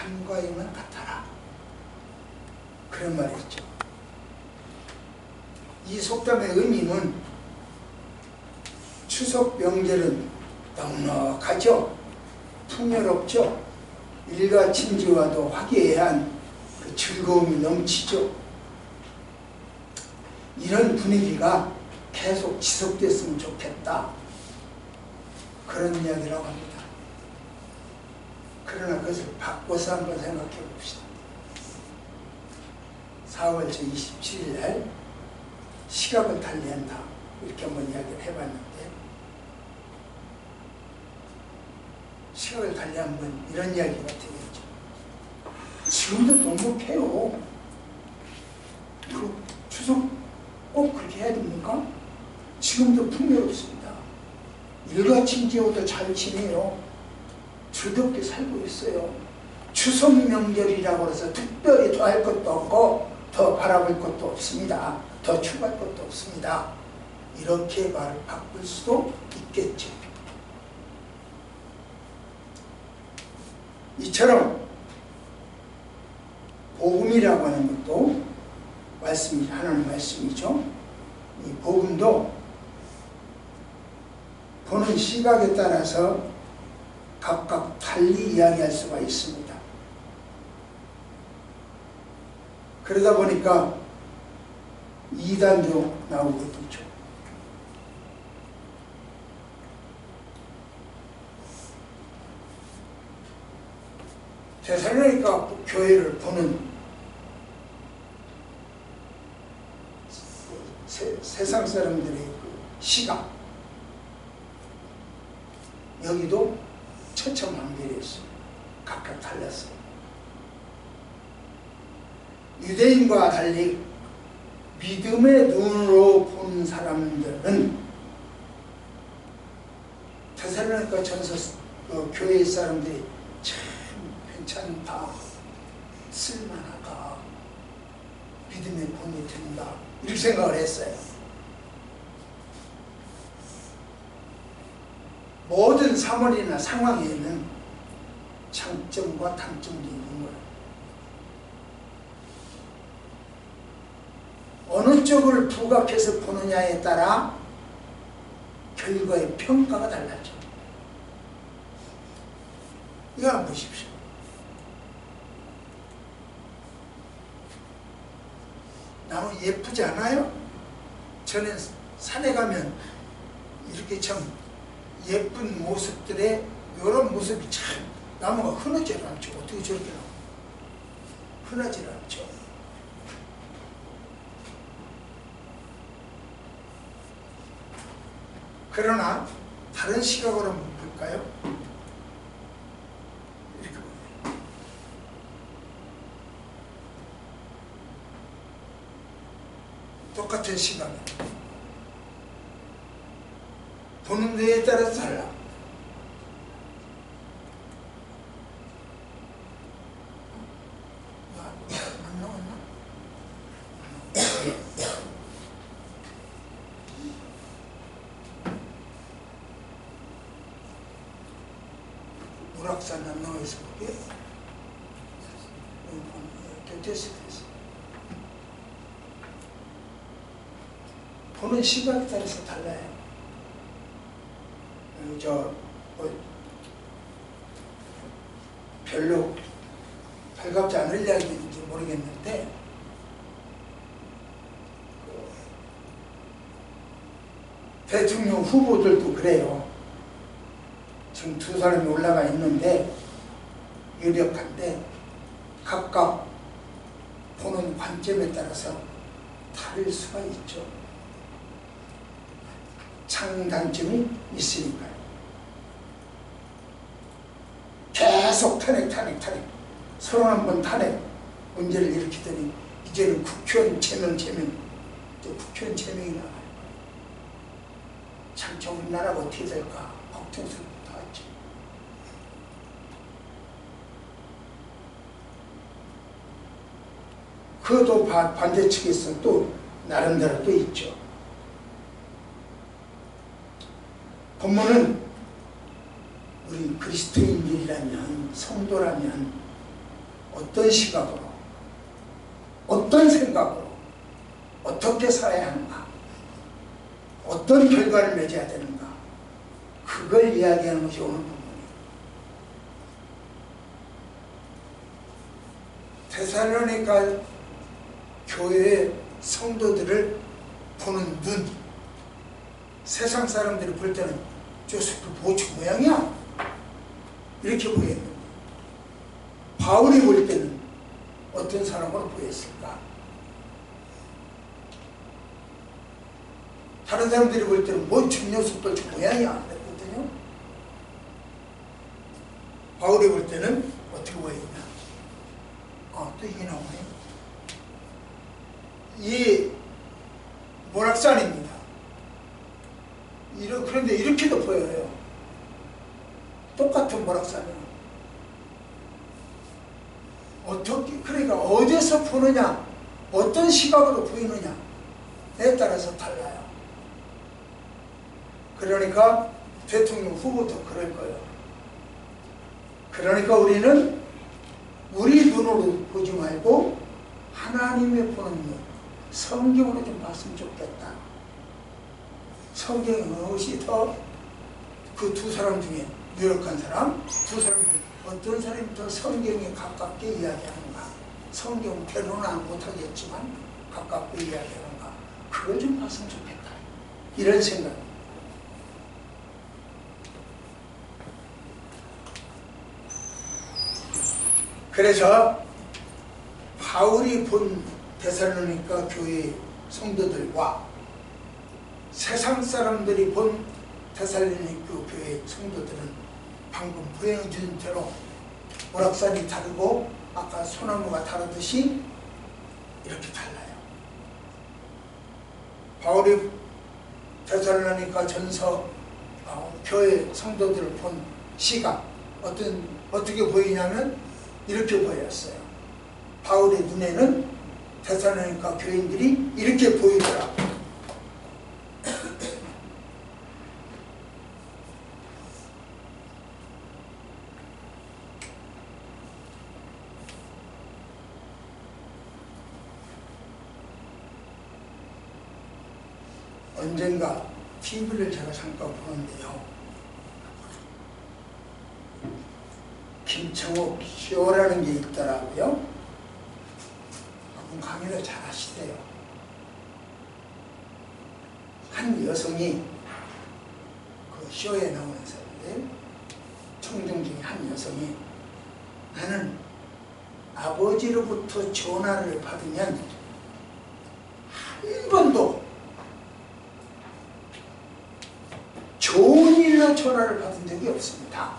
밤과 영은 같아라. 그런 말이 있죠. 이 속담의 의미는 추석 명절은 넉넉하죠. 풍요롭죠. 일가친지와도 화기애애한 그 즐거움이 넘치죠. 이런 분위기가 계속 지속됐으면 좋겠다. 그런 이야기라고 합니다. 그러나 그것을 바꿔서 한번 생각해 봅시다. 4월 27일 날 시각을 달리한다. 이렇게 한번 이야기를 해봤는데, 시각을 달리하면 이런 이야기가 되겠죠. 지금도 넉넉해요. 그 추석 꼭 그렇게 해야 됩니까? 지금도 풍요롭습니다. 일가친지와도 잘 지내요. 즐겁게 살고 있어요. 추석 명절이라고 해서 특별히 더 할 것도 없고 더 바라볼 것도 없습니다. 더 추구할 것도 없습니다. 이렇게 말을 바꿀 수도 있겠죠. 이처럼 복음이라고 하는 것도 하나님 말씀이죠. 이 복음도 보는 시각에 따라서 각각 달리 이야기할 수가 있습니다. 그러다 보니까 이단도 나오거든요. 데살로니가 교회를 보는 세상 사람들의 그 시각, 여기도 처참한별이었어요. 각각 달랐어요. 유대인과 달리 믿음의 눈으로 본 사람들은 데살로니가 전서 교회 사람들이 참 괜찮다, 쓸만하다, 믿음의 본이 된다, 이렇게 생각을 했어요. 모든 사물이나 상황에는 장점과 단점이 있는 거예요. 어느 쪽을 부각해서 보느냐에 따라 결과의 평가가 달라져. 이거 한번 보십시오. 나무 예쁘지 않아요? 저는 산에 가면 이렇게 참 예쁜 모습들의 이런 모습이 참 나무가 흔하지 않죠. 어떻게 저렇게 나와? 흔하지 않죠. 그러나 다른 시각으로 한번 볼까요? 이렇게 보면 똑같은 시각에 보는 데에 따라서 달라. 안 나왔나? 오락산 안 나와있어 그게? 됐어. 보는 시각에 따라서 달라요. 별로 반갑지 않을 이야기인지 모르겠는데, 대통령 후보들도 그래요. 지금 두 사람이 올라가 있는데 유력한데 각각 보는 관점에 따라서 다를 수가 있죠. 장단점이 있으니까요. 계속 탄핵 서로 한번 탄핵 문제를 일으키더니 이제는 국회의원 제명 국회의원 제명이 나와요. 참 저 우리나라가 어떻게 될까 걱정스럽기도 하죠. 그것도 반대측에서 또 나름대로 또 있죠. 본문은 우리 그리스도인들이라면, 성도라면 어떤 시각으로, 어떤 생각으로, 어떻게 살아야 하는가, 어떤 결과를 맺어야 되는가, 그걸 이야기하는 것이 오늘 본문이에요. 데살로니가 교회의 성도들을 보는 눈, 세상 사람들이 볼 때는 저 새끼 뭐지 모양이야? 이렇게 보였는데 바울이 볼 때는 어떤 사람으로 보였을까? 다른 사람들이 볼 때는 뭐 저 녀석들 저 모양이야 그랬거든요. 바울이 볼 때는 어떻게 보였냐? 또 이게 나오네. 이 모락산입니다. 그런데 이렇게도 보여요. 똑같은 모락산이에요. 어떻게, 그러니까 어디서 보느냐, 어떤 시각으로 보이느냐에 따라서 달라요. 그러니까 대통령 후보도 그럴 거예요. 그러니까 우리는 우리 눈으로 보지 말고 하나님의 보는 눈, 성경으로 좀 봤으면 좋겠다. 성경이 무엇이 더 그 두 사람 중에 유력한 사람, 두 사람 중에 어떤 사람이 더 성경에 가깝게 이야기하는가, 성경 대로는 못하겠지만 가깝게 이야기하는가, 그걸 좀 봤으면 좋겠다. 이런 생각. 그래서 바울이 본 데살로니가 교회 성도들과 세상 사람들이 본 데살로니가 교회 성도들은 방금 보여준 대로 오락산이 다르고 아까 소나무가 다르듯이 이렇게 달라요. 바울이 데살로니가 전서 교회 성도들을 본 시각 어떻게 보이냐면 이렇게 보였어요. 바울의 눈에는 데살로니가 교인들이 이렇게 보이더라. 언젠가 TV를 제가 잠깐 보는데요. 김청옥 쇼라는 게 있더라고요. 그분 강의를 잘 하시대요. 한 여성이 그 쇼에 나오는 사람인데 청중 중에 한 여성이 나는 아버지로부터 전화를 받으면 한 번도 좋은 일로 전화를 받은 적이 없습니다.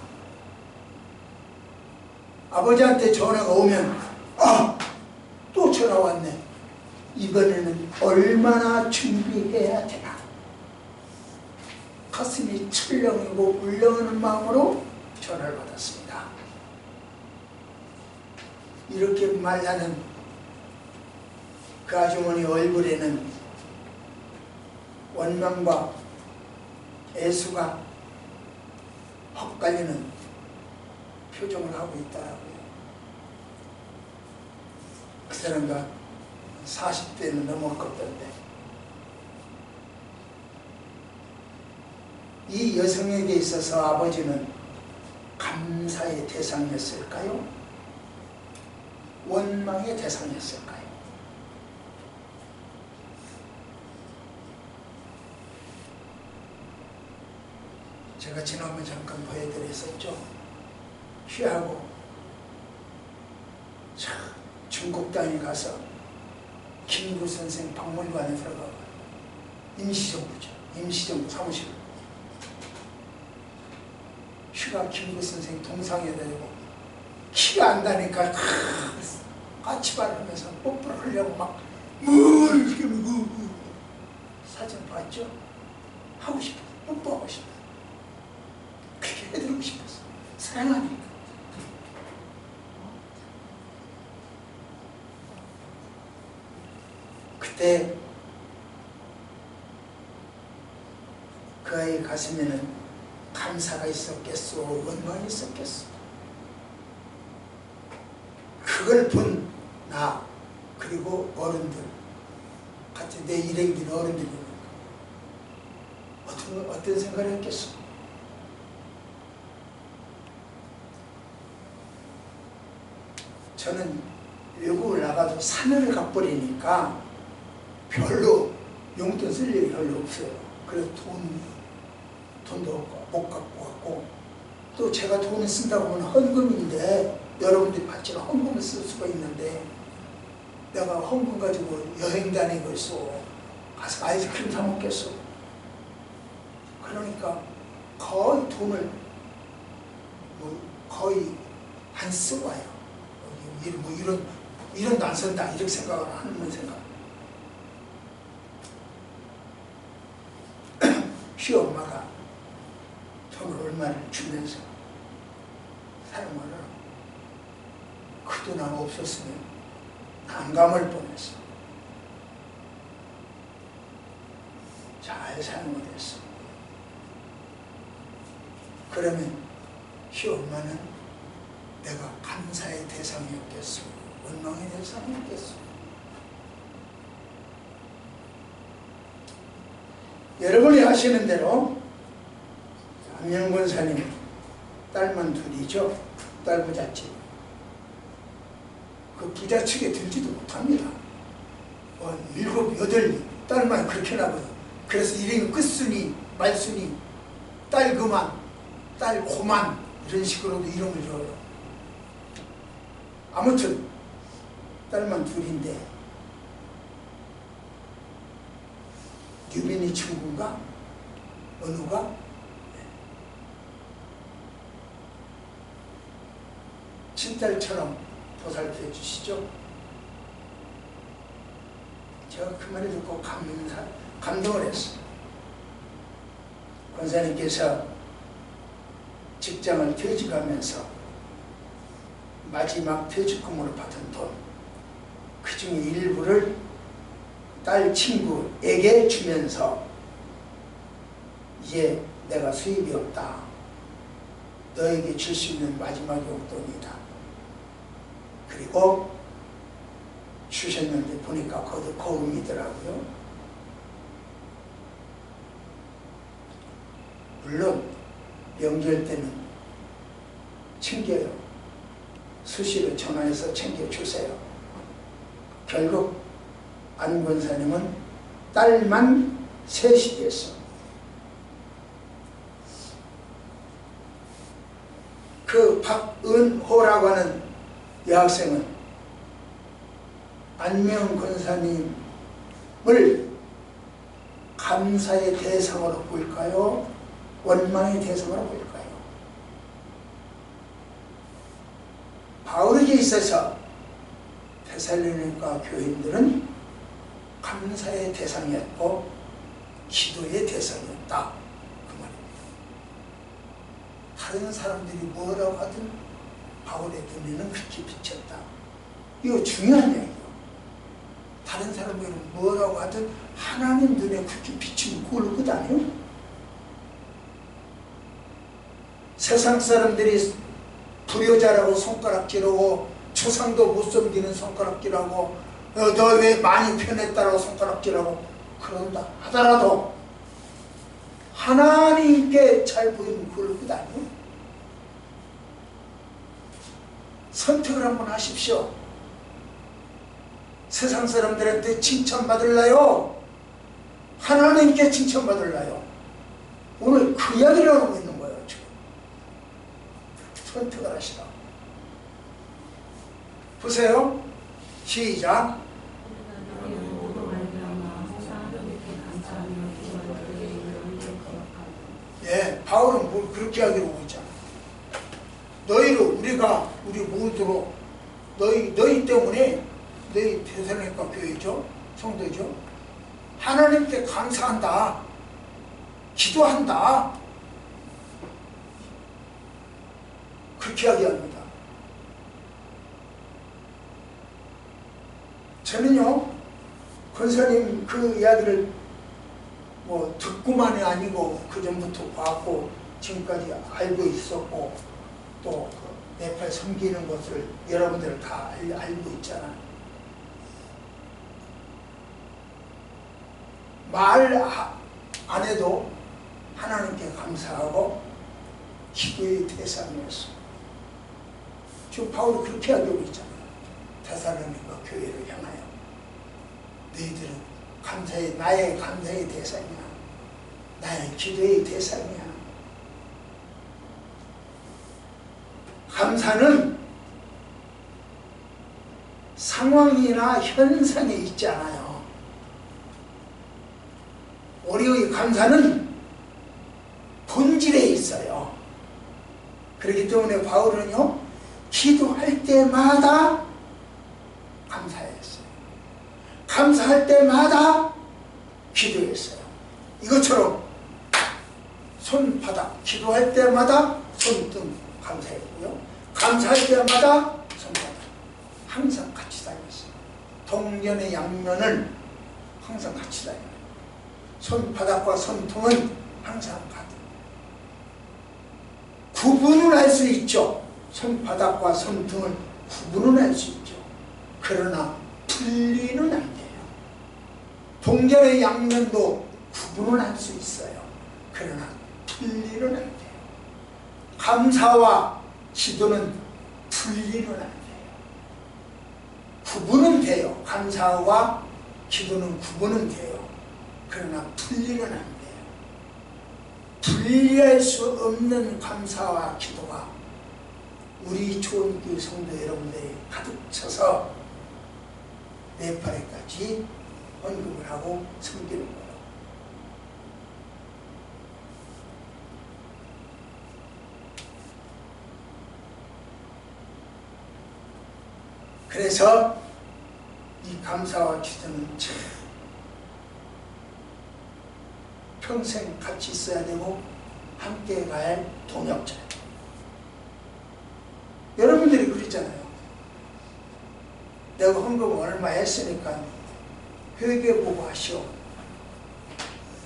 아버지한테 전화가 오면 또 전화 왔네. 이번에는 얼마나 준비해야 되나. 가슴이 철렁이고 울렁하는 마음으로 전화를 받았습니다. 이렇게 말하는 그 아주머니 얼굴에는 원망과 애수가 헛갈리는 표정을 하고 있더라고요. 그 사람과 40대는 넘을 것 같던데 이 여성에게 있어서 아버지는 감사의 대상이었을까요? 원망의 대상이었을까요? 제가 지난번에 잠깐 보여드렸었죠. 휴하고 중국 땅에 가서 김구 선생 박물관에 들어가고 임시정부죠. 임시정부 사무실. 휴가 김구 선생 동상에 대고 키가 안 다니까 까치발을 하면서 뽀뽀를 하려고 막 이렇게 사진 봤죠? 하고 싶어. 뽀뽀하고 싶어. 그렇게 해드리고 싶었어. 사랑하니까. 그때 그 아이 가슴에는 감사가 있었겠소, 원망이 있었겠소. 그 그걸 본 나 그리고 어른들 같이 내 일행들 어른들이 어떤 생각을 했겠어? 저는 외국을 나가도 산을 가버리니까 별로 용돈 쓸 일이 별로 없어요. 그래서 돈도 없고 못 갖고 갔고, 또 제가 돈을 쓴다고 하면 헌금인데 여러분들이 받지는 헌금을 쓸 수가 있는데 내가 헌금 가지고 여행 다니고 있어. 가서 아이스크림 사 먹겠어. 그러니까 거의 돈을 거의 안 쓰고 와요. 이런도 안 쓴다 이렇게 생각을 하는 생각. 시엄마가 돈을 얼마를 주면서 사용을 하라고. 그 돈 하나 없었으면 난감할 뻔했어. 잘 사용을 했어. 그러면 시엄마는 내가 감사의 대상이었겠어? 원망의 대상이었겠어? 여러분이 아시는 대로 안명 권사님 딸만 둘이죠. 딸 부잣집. 그 부잣집에 들지도 못합니다. 7, 8 딸만 그렇게 나거든. 그래서 이름이 끝순이, 말순이, 딸 그만, 딸 고만 이런 식으로도 이름을 줘요. 아무튼 딸만 둘인데 유빈이 친구인가? 은우가? 친딸처럼 보살펴 주시죠. 제가 그 말을 듣고 감동을 했어요. 권사님께서 직장을 퇴직하면서 마지막 퇴직금으로 받은 돈, 그 중에 일부를 딸 친구에게 주면서 이제 내가 수입이 없다. 너에게 줄 수 있는 마지막 용돈이다. 그리고 주셨는데 보니까 거금이더라고요. 물론 명절 때는 챙겨요. 수시로 전화해서 챙겨주세요. 결국 안 권사님은 딸만 셋이 됐어. 그 박은호라고 하는 여학생은 안명 권사님을 감사의 대상으로 볼까요? 원망의 대상으로 볼까요? 바울에게 있어서 데살로니가 교인들은 감사의 대상이었고 기도의 대상이었다. 그 말입니다. 다른 사람들이 뭐라고 하든 바울의 눈에는 그렇게 비쳤다. 이거 중요한 얘기예요. 다른 사람들이 뭐라고 하든 하나님 눈에 그렇게 비치면 그걸로 끝 아니에요? 세상 사람들이 불효자라고 손가락질하고 초상도 못 섬기는 손가락질하고 너 왜 많이 편했다라고 손가락질하고 그런다 하더라도 하나님께 잘 보이면 그걸로 끝 아니에요? 선택을 한번 하십시오. 세상 사람들한테 칭찬받을래요? 하나님께 칭찬받을래요? 오늘 그 이야기를 하고 있는 거예요. 지금. 선택을 하시라. 보세요. 시작. 예, 바울은 뭘 그렇게 하기로 오고 있잖아. 너희로 우리 모두로 너희 때문에 너희 데살로니가 교회죠, 성도죠. 하나님께 감사한다, 기도한다. 그렇게 이야기합니다. 저는요, 권사님 그 이야기를 뭐 듣고만이 아니고 그 전부터 봤고 지금까지 알고 있었고 또 네팔 섬기는 것을 여러분들 다 알고 있잖아. 말 안 해도 하나님께 감사하고 기도의 대상이었어. 지금 바울이 그렇게 하고 있잖아. 데살로니가 교회를 향하여 너희들은 나의 감사의 대상이야. 나의 기도의 대상이야. 감사는 상황이나 현상에 있지 않아요. 우리의 감사는 본질에 있어요. 그렇기 때문에 바울은요, 기도할 때마다 감사했어요. 감사할 때마다 기도했어요. 이것처럼 손바닥, 기도할 때마다 손등 감사했고요. 감사할 때마다 손바닥. 항상 같이 다녔어요. 동년의 양면을 항상 같이 다녀요. 손바닥과 손등은 항상 같아요. 구분을 할 수 있죠. 손바닥과 손등은 구분을 할 수 있죠. 그러나 분리는 안 돼요. 동전의 양면도 구분을 할 수 있어요. 그러나 분리는 안 돼요. 감사와 기도는 분리는 안 돼요. 구분은 돼요. 감사와 기도는 구분은 돼요. 그러나 분리는 안 돼요. 분리할 수 없는 감사와 기도가 우리 좋은 교회 성도 여러분들이 가득 차서 네팔에까지 헌금을 하고 섬기는 거예요. 그래서 이 감사와 기도는 참 평생 같이 있어야 되고 함께 갈 동역자예요. 여러분들이 그랬잖아요. 내가 헌금 얼마 했으니까 회계보고 하시오.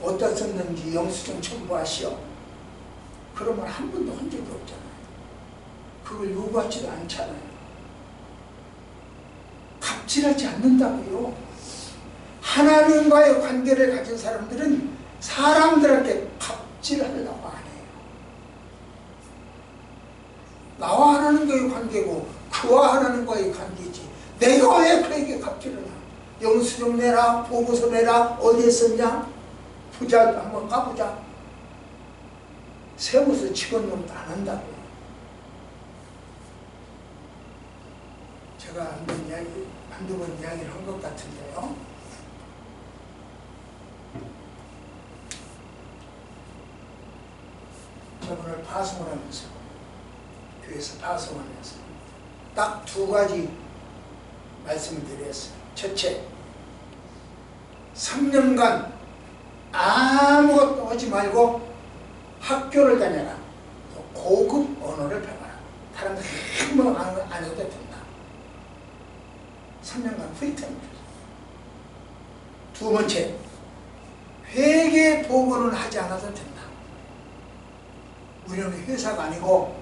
어디다 썼는지 영수증 첨부하시오. 그런 말 한 번도 한 적이 없잖아요. 그걸 요구하지도 않잖아요. 갑질하지 않는다고요. 하나님과의 관계를 가진 사람들은 사람들한테 갑질하려고 안 해요. 나와 하나님과의 관계고 그와 하나님과의 관계지. 내가 왜 그에게 갑질을 하나? 영수증 내라, 보고서 내라, 어디에 썼냐? 보자, 한번 까보자. 세워서 집어넣으면 안 한다고요. 제가 한두 번 이야기를 한 것 같은데요. 저번에 파송을 하면서, 교회에서 파송하면서 딱 두 가지 말씀을 드렸어요. 첫째, 3년간 아무것도 하지 말고 학교를 다녀라. 고급 언어를 배워라. 다른 거 아무 안 해도 된다. 3년간 프리타임을 줬어요. 두 번째, 회계 보고는 하지 않아도 된다. 우리는 회사가 아니고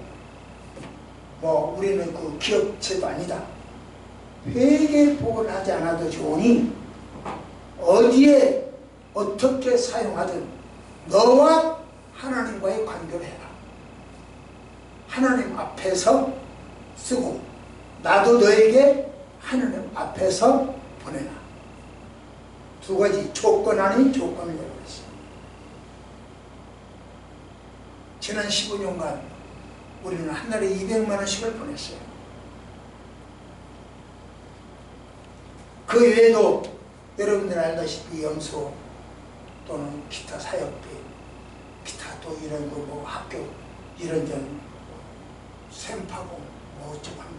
우리는 그 기업체도 아니다. 회계 보고를 하지 않아도 좋으니 어디에 어떻게 사용하든 너와 하나님과의 관계를 해라. 하나님 앞에서 쓰고 나도 너에게 하나님 앞에서 보내라. 두 가지 조건 아닌 조건을 내버렸어요. 지난 15년간 우리는 한 달에 200만 원씩을 보냈어요. 그 외에도 여러분들 알다시피 염소 또는 기타 사역비, 기타 또 이런 거 학교 이런저런 샘파고 어쩌고 하는 거,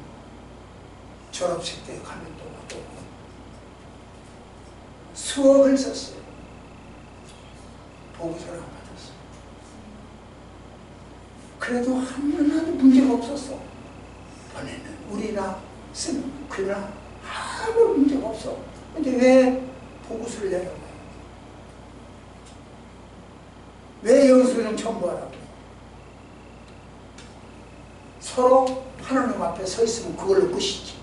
졸업식 때 가면 또 수억을 썼어요. 보고서를 안 받았어요. 그래도 하나도 문제가 없었어. 보내는 우리나 쓰는 그러나 아무 문제가 없어. 근데 왜 보고서를 내는 거야? 왜 영수증 첨부하라고? 서로 하나님 앞에 서 있으면 그걸로 끝이지.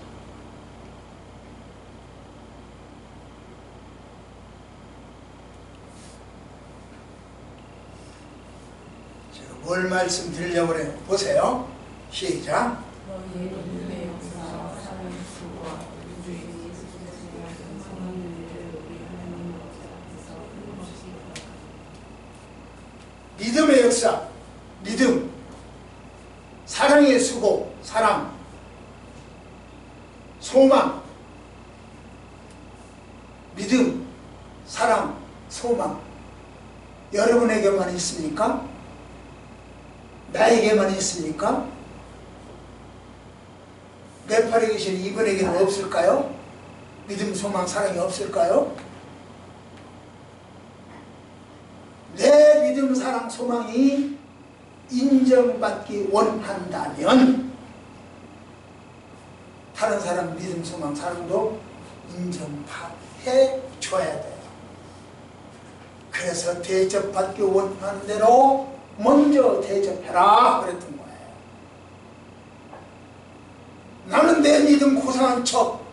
제가 뭘 말씀드리려고 그래요? 보세요. 시작. 믿음의 역사, 믿음, 사랑의 수고, 사랑, 소망, 믿음, 사랑, 소망. 여러분에게만 있습니까? 나에게만 있습니까? 내 팔에 계신 이분에게는 없을까요? 믿음, 소망, 사랑이 없을까요? 내 믿음, 사랑, 소망이 인정받기 원한다면 다른 사람 믿음, 소망, 사랑도 인정해 줘야 돼요. 그래서 대접받기 원하는 대로 먼저 대접해라 그랬던 거예요. 나는 내 믿음 고상한 척,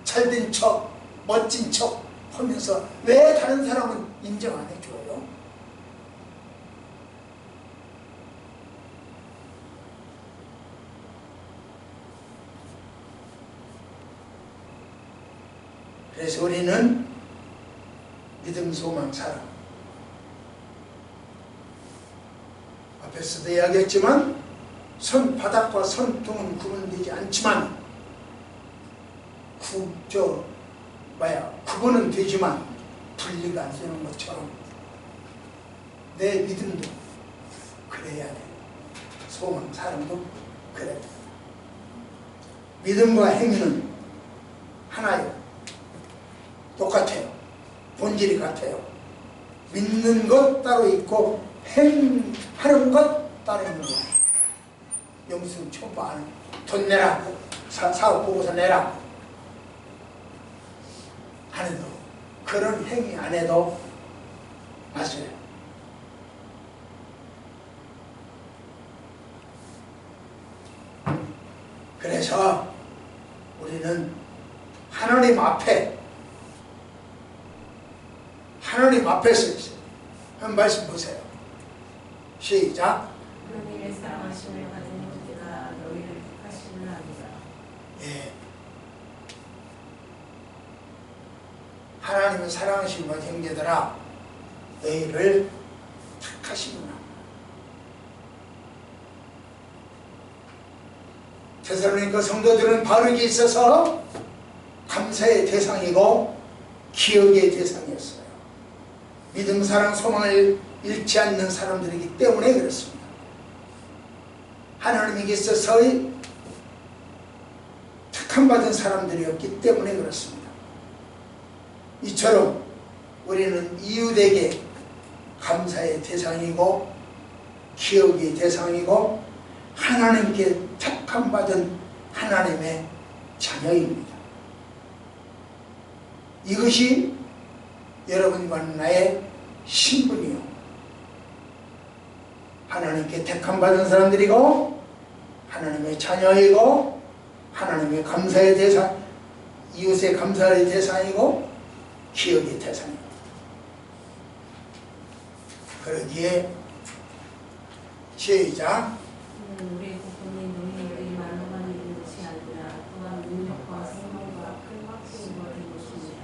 잘된 척, 멋진 척 하면서 왜 다른 사람은 인정 안 해줘요? 그래서 우리는 믿음, 소망, 사랑, 앞에서도 이야기했지만 바닥과 손등은 구분되지 않지만 구분은 되지만 분리가 안 되는 것처럼 내 믿음도 그래야 돼. 소망, 사랑도 그래야 돼. 믿음과 행위는 하나예요. 똑같아요. 본질이 같아요. 믿는 것 따로 있고 행하는 것 따로 있는 거예요. 영수증 처음 봐. 돈 내라. 사업 보고서 내라. 안 해도 그런 행위 안 해도 맞아요. 그래서 우리는 하나님 앞에 서 있어요. 한 말씀 보세요. 시작. 하나님의 사랑하심을 가진 형제가 너희를 택하심을 아니라. 예. 하나님은 사랑하시는 형제들아 너희를 택하시구나. 데살로니가 성도들은 바르게 있어서 감사의 대상이고 기억의 대상이었어요. 믿음, 사랑, 소망을 잃지 않는 사람들이기 때문에 그렇습니다. 하나님에게 있어서의 택함받은 사람들이었기 때문에 그렇습니다. 이처럼 우리는 이웃에게 감사의 대상이고 기억의 대상이고 하나님께 택함받은 하나님의 자녀입니다. 이것이 여러분과 나의 신분이요. 하나님께 택함받은 사람들이고 하나님의 자녀이고 하나님의 감사의 대상, 이웃의 감사의 대상이고 기억의 대상입니다. 그러기에 시작. 우리 부모님 너희의 말로만 믿는 것이 아니라 또한 능력과 생명과 큰 확신이 된 것입니다.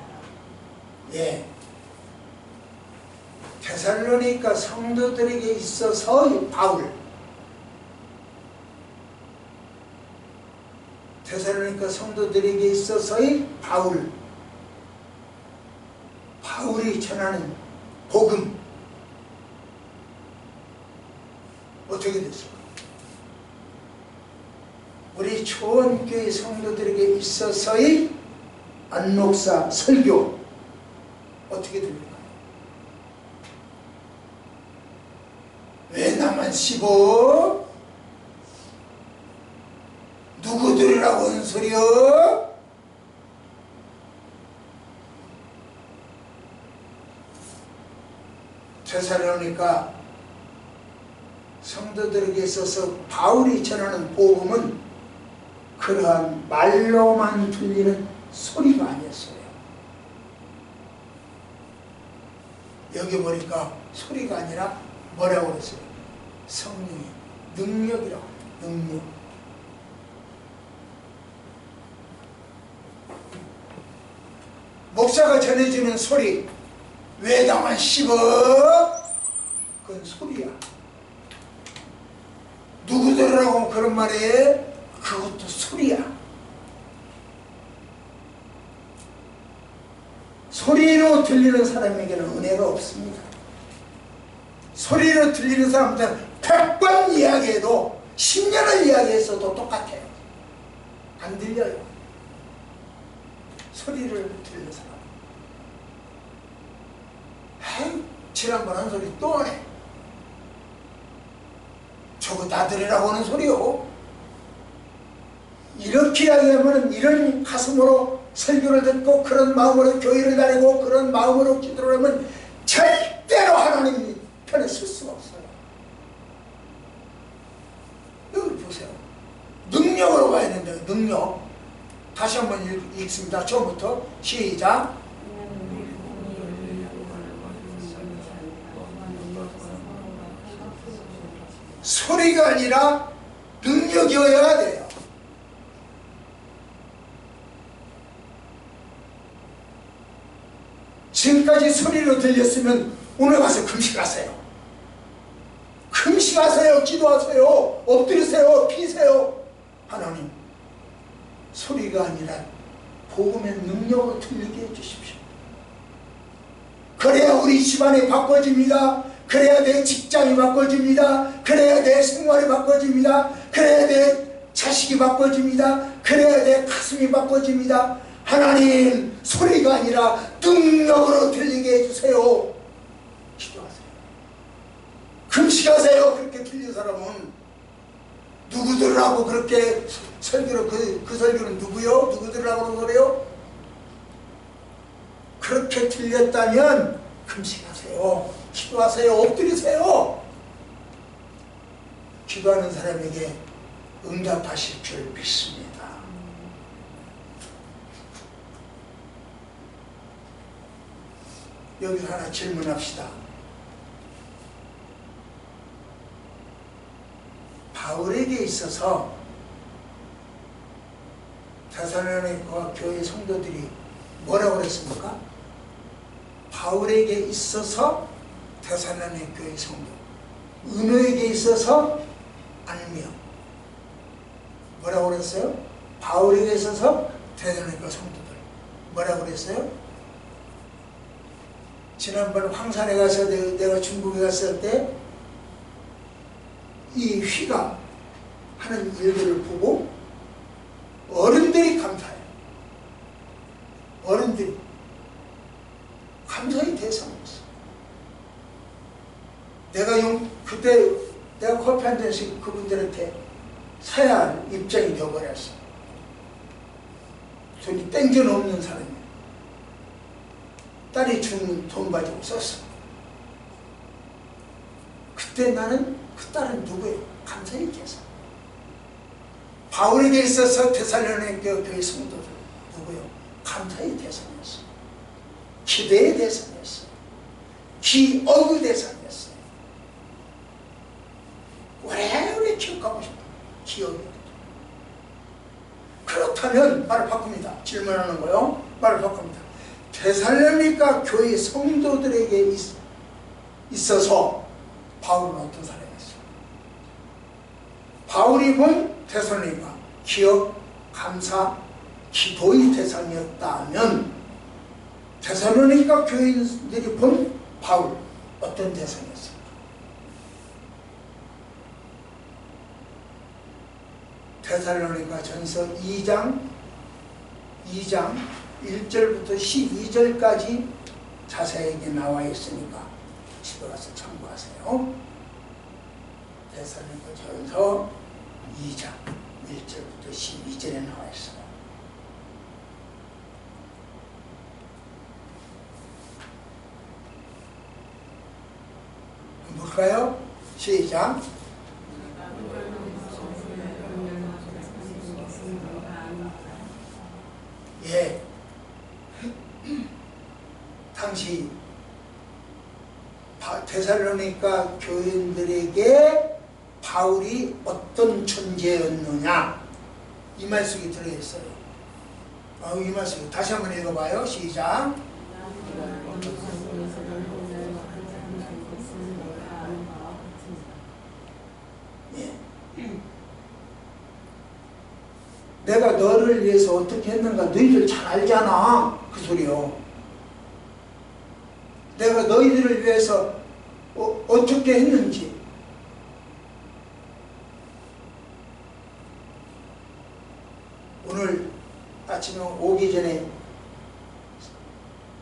예. 데살로니가 성도들에게 있어서 데살로니가 성도들에게 있어서의 바울이 전하는 복음 어떻게 됐을까? 우리 초원교회 성도들에게 있어서의 안목사 설교 어떻게 됩니까? 왜 나만 씹어? 누구 들으라고 하는 소리여? 데살로니가 성도들에게 있어서 바울이 전하는 복음은 그러한 말로만 들리는 소리가 아니었어요. 여기 보니까 소리가 아니라 뭐라고 그랬어요? 성령의 능력이라고. 능력. 목사가 전해주는 소리, 외당만 씹어, 그건 소리야. 누구들이라고 그런 말에 그것도 소리야. 소리로 들리는 사람에게는 은혜가 없습니다. 소리로 들리는 사람들은 100번 이야기해도 10년을 이야기했어도 똑같아요. 안 들려요. 소리를 들리는 사람. 에이, 지난번 한 소리 또 하네. 저거 다 들으라고 하는 소리요. 이렇게 이야기하면 이런 가슴으로 설교를 듣고 그런 마음으로 교회를 다니고 그런 마음으로 기도를 하면 절대로 하나님 편에 설 수가 없어요. 여기 보세요. 능력으로 가야 된다. 능력. 다시 한번 읽습니다. 처음부터 시작. 소리가 아니라 능력이어야 돼요. 지금까지 소리로 들렸으면 오늘 가서 금식하세요. 금식하세요. 기도하세요. 엎드리세요. 피세요. 하나님, 소리가 아니라 복음의 능력으로 들리게 해주십시오. 그래야 우리 집안이 바꿔집니다. 그래야 내 직장이 바꿔집니다. 그래야 내 생활이 바꿔집니다. 그래야 내 자식이 바꿔집니다. 그래야 내 가슴이 바꿔집니다. 하나님, 소리가 아니라 능력으로 들리게 해주세요. 기도하세요. 금식하세요. 그렇게 들린 사람은 누구들하고 그렇게 설교를 그 설교는 누구요? 누구들하고 그래요? 그렇게 들렸다면 금식하세요. 기도하세요. 엎드리세요. 기도하는 사람에게 응답하실 줄 믿습니다. 여기서 하나 질문합시다. 바울에게 있어서 데살로니가 교회 성도들이 뭐라고 그랬습니까? 바울에게 있어서 데살로니가 교회 성도, 은호에게 있어서 안명. 뭐라고 그랬어요? 바울에게 있어서 데살로니가 성도들 뭐라고 그랬어요? 지난번 황산에 가서 내가 중국에 갔을 때 이 휘가 하는 일들을 보고 어른들이 감사해요. 어른들이 감사의 대상이었어. 그때 내가 커피 한 잔씩 그분들한테 사야 할 입장이 되어버렸어. 돈이 땡겨 놓는 사람이야. 딸이 준 돈 가지고 썼어. 그때 나는 그 딸은 누구예요? 감사의 대상. 바울에게 있어서 데살로니가 교회 성도들 누구예요? 감사의 대상이었어. 기대의 대상이었어. 기억의 대상이었어요. 오래오래 기억하고 싶어. 기억이. 그렇다면 말을 바꿉니다. 질문하는 거요. 말을 바꿉니다. 데살로니가 교회 성도들에게 있어서 바울은 어떤 사람이었어요? 바울이 본 데살로니가 기억, 감사, 기도의 대상이었다면 데살로니가 교인들이 본 바울 어떤 대상이었어요? 데살로니가 전서 2장 1절부터 12절까지 자세하게 나와 있으니까 집에 가서 참고하세요. 데살로니가 전서 2장 1절부터 12절에 나와 있어요. 볼까요? 시작. 데살로니가 교인들에게 바울이 어떤 존재였느냐 이 말씀이 들어있어요. 이 말씀 다시 한번 읽어봐요. 시작. 예. 내가 너를 위해서 어떻게 했는가 너희들 잘 알잖아. 그 소리요. 내가 너희들을 위해서 어떻게 했는지. 오늘 아침에 오기 전에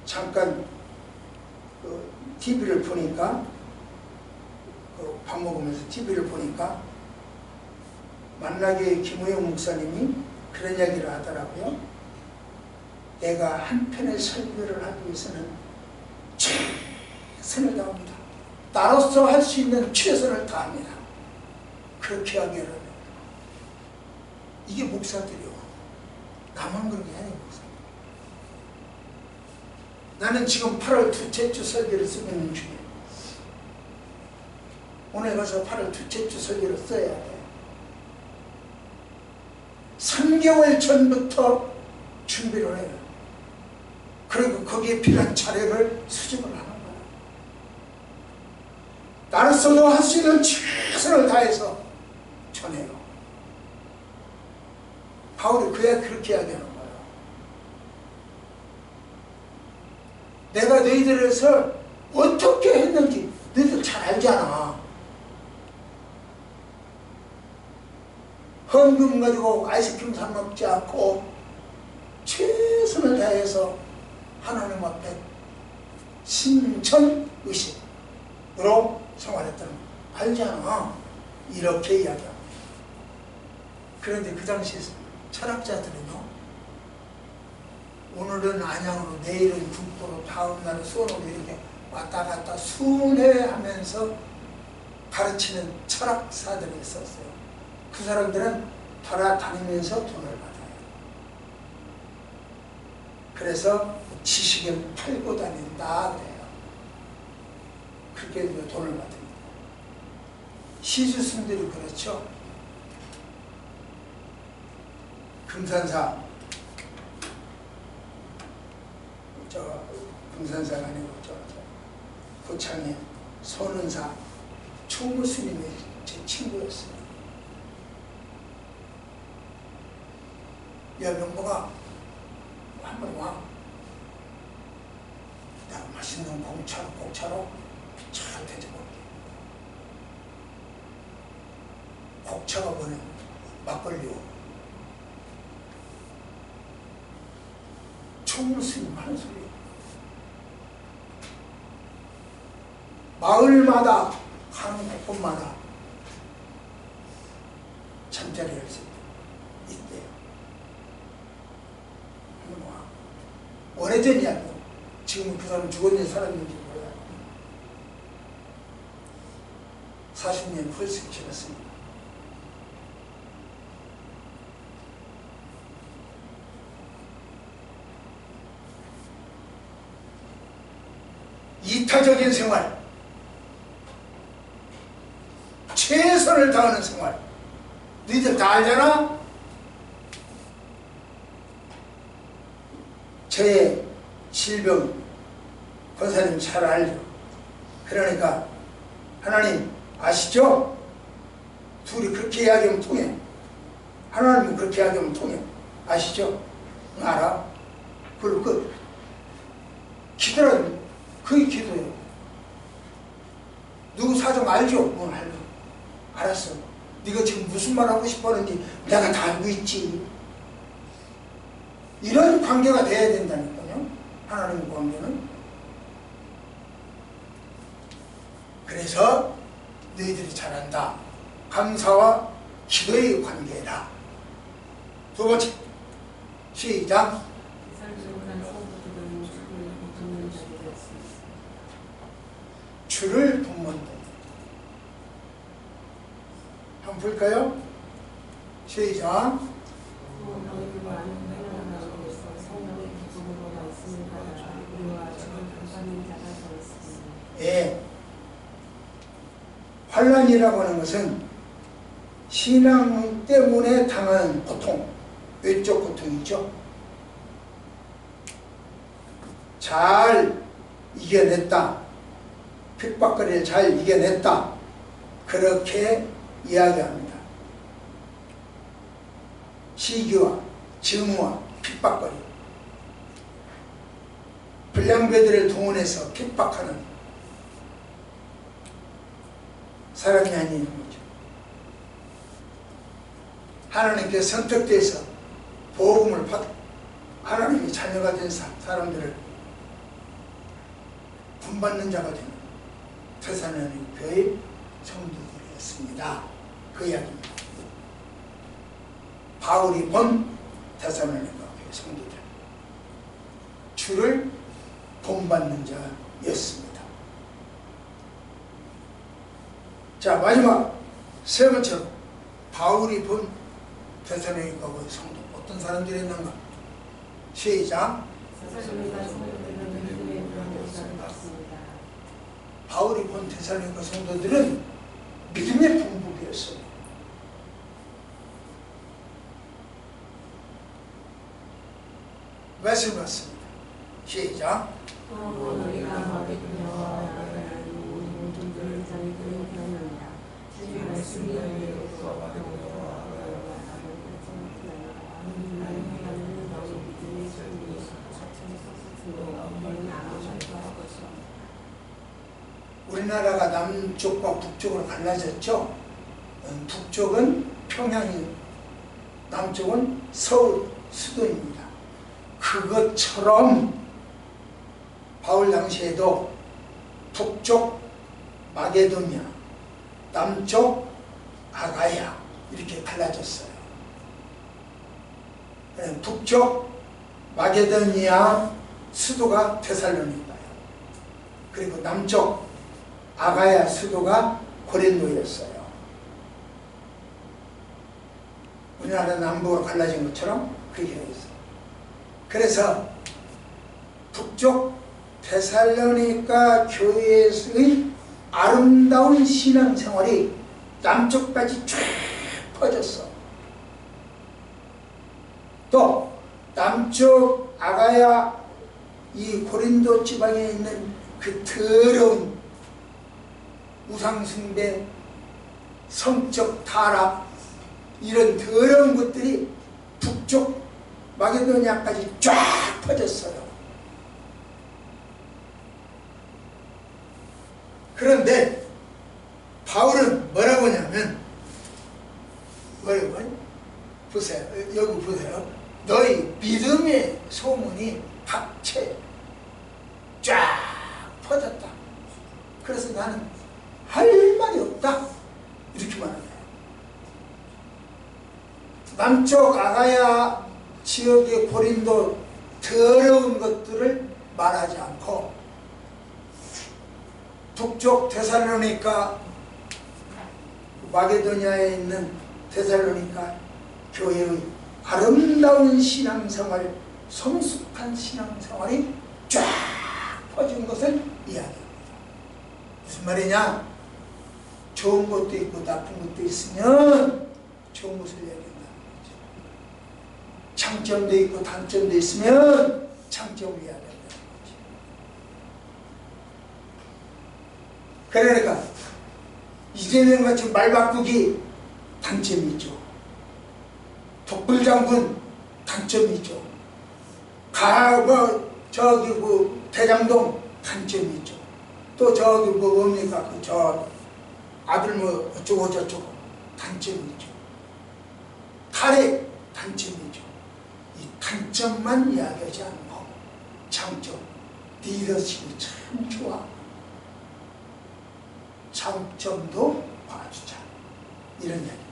잠깐 TV를 보니까 밥 먹으면서 TV를 보니까 만나교회 김우영 목사님이 그런 이야기를 하더라고요. 내가 한 편의 설교를 하기 위해서는 최선을 다합니다. 나로서 할 수 있는 최선을 다합니다. 그렇게 하기를 합니다. 이게 목사들이요. 나만 그런 게 아니에요. 나는 지금 8월 둘째 주 설교를 쓰고 있는 중이에요. 오늘 가서 8월 둘째 주 설교를 써야 돼요. 3개월 전부터 준비를 해요. 그리고 거기에 필요한 자료를 수집을 하는 거예요. 나로서도 할 수 있는 최선을 다해서 전해요. 바울이 그야 그렇게 이야기하는 거예요. 내가 너희들에서 어떻게 했는지 너희들 잘 알잖아. 헌금 가지고 아이스크림 사 먹지 않고 최선을 다해서 하나님 앞에 신천의식으로 생활했다는 거 알잖아. 이렇게 이야기합니다. 그런데 그 당시 철학자들은요, 오늘은 안양으로 내일은 국도로 다음날은 수원으로 이렇게 왔다 갔다 순회하면서 가르치는 철학사들이 있었어요. 그 사람들은 돌아다니면서 돈을 받아요. 그래서 지식을 팔고 다닌다 그래요. 그렇게 해서 돈을 받습니다. 시주스님들이 그렇죠. 금산사, 금산사가 아니고 고창에 손은사 총무스님이 제 친구였어요. 야, 명보가 한번 와. 내가 맛있는 곡차로 잘 대접할게. 곡차가 뭐냐? 막걸리요. 총무스님 하는 소리예요. 마을마다 가는 곳곳마다 잠자리를 있대요. 오래된 이야기요. 지금 그 사람 죽었는지 살았는지 몰라요. 40년 훨씬 지났습니다. 이타적인 생활, 최선을 다하는 생활, 너희들 다 알잖아? 저의 질병, 권사님 잘 알죠? 그러니까 하나님 아시죠? 둘이 그렇게 이야기하면 통해. 하나님은 그렇게 이야기하면 통해. 아시죠? 알아? 그리고 기도라는 그게 기도예요. 누구 사정 알죠? 알죠. 알았어. 네가 지금 무슨 말 하고 싶었는지 내가 다 알고 있지. 이런 관계가 돼야 된다니까요. 하나님과 관계는. 그래서 너희들이 잘한다. 감사와 기도의 관계다. 두 번째, 시작. 주를 돕는다. 한번 볼까요? 시작. 예. 환난이라고 하는 것은 신앙 때문에 당하는 고통, 외적 고통이죠. 잘 이겨냈다, 핍박거리를 잘 이겨냈다, 그렇게 이야기합니다. 시기와 증오와 핍박거리, 불량배들을 동원해서 핍박하는 사람이 아니는 거죠. 하나님께 선택돼서 복음을 받, 하나님의 자녀가 된 사람들을 본받는 자가 되는 테살로니가 교회 성도들이었습니다. 그 이야기입니다. 바울이 본 테살로니가 교회 성도들, 주를 본받는 자였습니다. 자, 마지막 세 번째로 바울이 본 테살로니가 교회 성도 어떤 사람들이 있는가? 시작. 바울이 본 데살로니가 성도들은 믿음의 풍부이었어요. 말씀 맞습니다. 시작. 우리나라가 남쪽과 북쪽으로 갈라졌죠. 북쪽은 평양이, 남쪽은 서울, 수도입니다. 그것처럼 바울 당시에도 북쪽 마게도냐, 남쪽 아가야 이렇게 갈라졌어요. 북쪽 마게도니아 수도가 데살로니가예요. 그리고 남쪽 아가야 수도가 고린도였어요. 우리나라 남북으로 갈라진 것처럼 그렇게 되었어요. 그래서 북쪽 데살로니가 교회에서의 아름다운 신앙생활이 남쪽까지 쫙 퍼졌어. 또 남쪽 아가야 이 고린도 지방에 있는 그 더러운 우상숭배, 성적 타락, 이런 더러운 것들이 북쪽 마게도니아까지 쫙 퍼졌어요. 그런데 바울은 뭐라고 하냐면, 뭐라고? 보세요. 여기 보세요. 너희 믿음의 소문이 박채 쫙 퍼졌다. 그래서 나는 할 말이 없다. 이렇게 말합니다. 남쪽 아가야 지역의 고린도 더러운 것들을 말하지 않고 북쪽 데살로니가 마게도니아에 있는 데살로니가 교회의 아름다운 신앙생활, 성숙한 신앙생활이 쫙 퍼진 것을 이야기합니다. 무슨 말이냐? 좋은 것도 있고 나쁜 것도 있으면 좋은 것을 이야기한다는 거죠. 장점도 있고 단점도 있으면 장점을 이야기한다는 거죠. 그러니까 이재명 같은 말 바꾸기 단점이 있죠. 독불장군 단점이 있죠. 저기 대장동 단점이 있죠. 또 저기 뭡니까? 저 아들 어쩌고 저쩌고 단점이 있죠. 탈핵 단점이 있죠. 이 단점만 이야기하지 않고 장점, 리더십이 참 좋아. 장점도 봐주자. 이런 얘기입니다.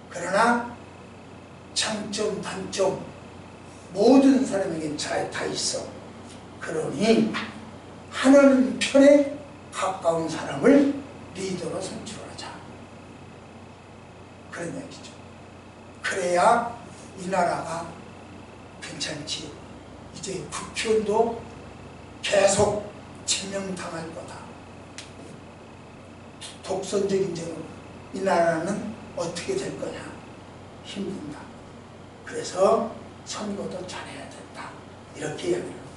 그러나 장점, 단점 모든 사람에게 다 있어. 그러니 하나님 편에 가까운 사람을 리더로 선출하자. 그런 얘기죠. 그래야 이 나라가 괜찮지. 이제 국회의원도 계속 제명당할 거다. 독선적인 제국, 이 나라는 어떻게 될 거냐. 힘든다. 그래서 선거도 잘해야 된다. 이렇게 이야기를 합니다.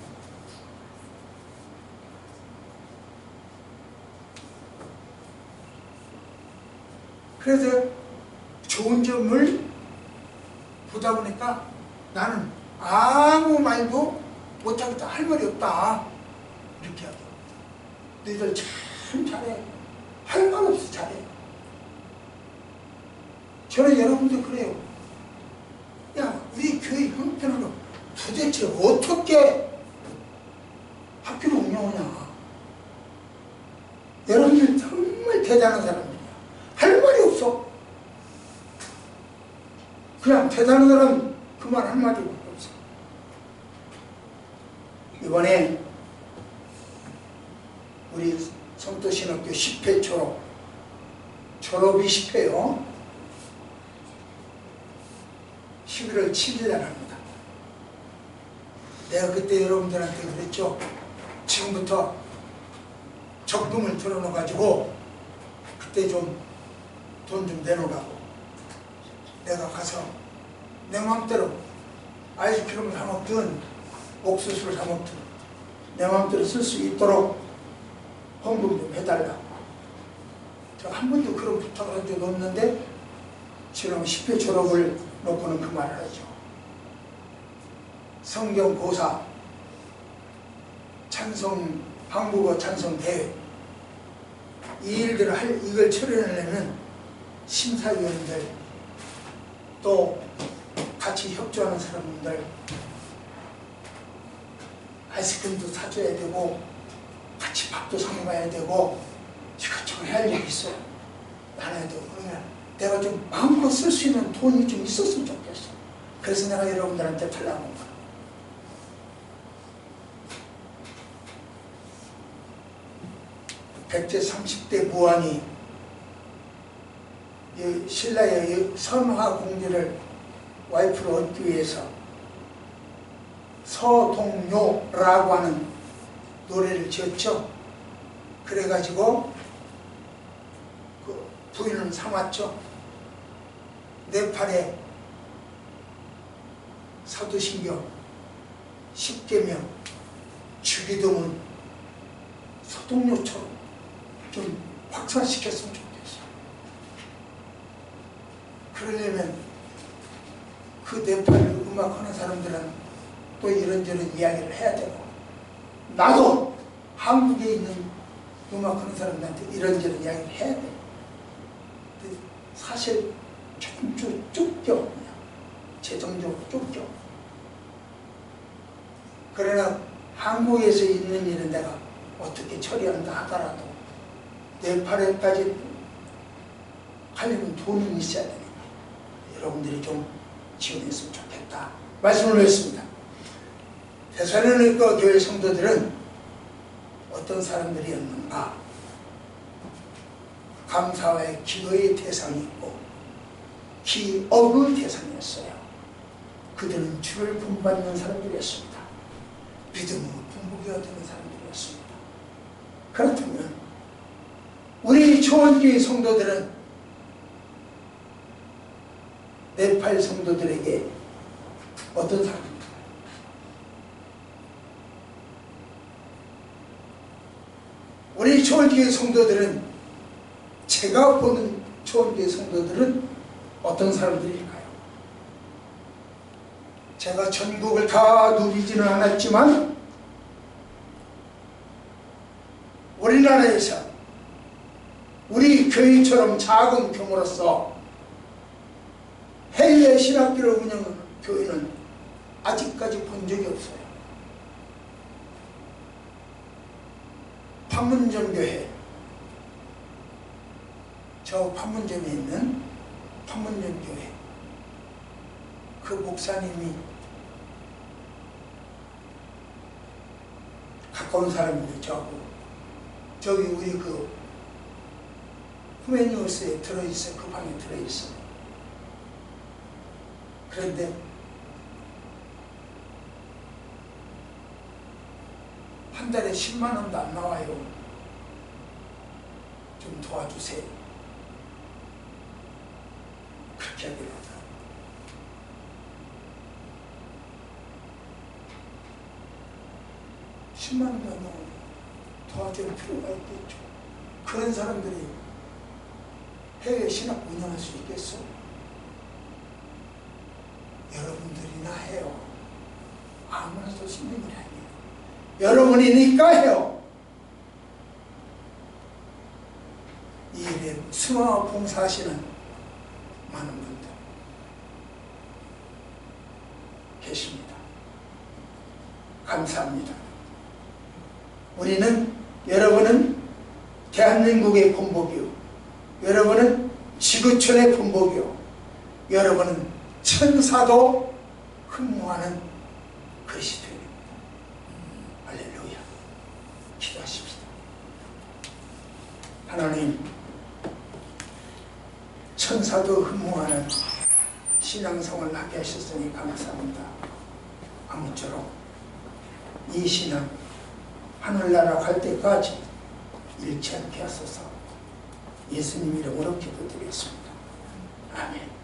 그래서 좋은 점을 보다 보니까 나는 아무 말도 못하겠다. 할 말이 없다. 이렇게 하고. 너희들 참 잘해. 할 말 없어 잘해. 저는 여러분도 그래요. 야, 우리 교회 형편으로 도대체 어떻게 학교를 운영하냐. 여러분들 정말 대단한 사람들이야. 할 말이 없어. 그냥 대단한 사람 그 말 한마디밖에 없어. 이번에 우리 성도신학교 10회 졸업이 10회요. 11월 7일 날 합니다. 내가 그때 여러분들한테 그랬죠. 지금부터 적금을 들어놓아가지고 그때 좀 돈 좀 내놓으라고. 내가 가서 내 마음대로 아이스크림을 사 먹든 옥수수를 사 먹든 내 마음대로 쓸 수 있도록 헌금 좀 해달라고. 제가 한 번도 그런 부탁을 한 적이 없는데 지금 10회 졸업을 놓고는 그 말을 하죠. 성경 고사 찬송, 한국어 찬송 대회 이 일들을 이걸 처리하려면 심사위원들 또 같이 협조하는 사람들 아이스크림도 사줘야 되고 같이 밥도 사 먹어야 되고 이것저것 해야 할 일이 있어요. 나눠야 되고. 그러면 내가 좀 마음껏 쓸 수 있는 돈이 좀 있었으면 좋겠어. 그래서 내가 여러분들한테 달라고 온 거야. 백제 30대 무왕이 신라의 선화 공주를 와이프로 얻기 위해서 서동요라고 하는 노래를 지었죠. 그래가지고 그 부인을 삼았죠. 네팔의 사도신경 10계명 주기도문 서동요처럼 좀 확산시켰으면 좋겠어. 그러려면 그 네팔 음악하는 사람들은 또 이런저런 이야기를 해야 되고 나도 한국에 있는 음악하는 사람들한테 이런저런 이야기를 해야 돼. 사실 조금 쫓겨 그냥 재정적으로 쫓겨. 그러나 한국에서 있는 일은 내가 어떻게 처리한다 하더라도 네팔에까지 가려면 돈이 있어야 되니까 여러분들이 좀 지원했으면 좋겠다 말씀을 했습니다. 데살로니가 교회 성도들은 어떤 사람들이었는가? 감사와의 기도의 대상이 있고 기업의 대상이었어요. 그들은 주를 본받는 사람들이었습니다. 믿음으로 분복해야 되는 사람들이었습니다. 그렇다면 우리 초원교회 성도들은 네팔 성도들에게 어떤 사람입니까? 우리 초원교회 성도들은 제가 보는 초원교회 성도들은 어떤 사람들일까요? 제가 전국을 다 누리지는 않았지만 우리나라에서 우리 교회처럼 작은 규모로서 해외 신학교를 운영하는 교회는 아직까지 본 적이 없어요. 판문점 교회, 저 판문점에 있는 판문점 교회, 그 목사님이 가까운 사람인데 저기 우리 그 후메니우스에 들어있어요. 그 방에 들어있어요. 그런데 한 한 달에 10만 원도 안 나와요. 좀 도와주세요. 그렇게 하기로 하자. $10만 원도 안 나와요. 도와줄 필요가 있겠죠. 그런 사람들이 해외 신학 운영할 수 있겠어? 여러분들이나 해요. 아무나 할 수 있는 게 아니에요. 여러분이니까 해요. 이 일에 수고하고 봉사하시는 많은 분들 계십니다. 감사합니다. 우리는, 여러분은 대한민국의 본보기요, 여러분은 지구촌의 본보기요, 여러분은 천사도 흠모하는 그리스도입니다. 할렐루야. 기도하십시다. 하나님, 천사도 흠모하는 신앙생활을 하게 하셨으니 감사합니다. 아무쪼록 이 신앙 하늘나라 갈 때까지 잃지 않게 하소서. 예수님 이름으로 기도드리겠습니다. 아멘.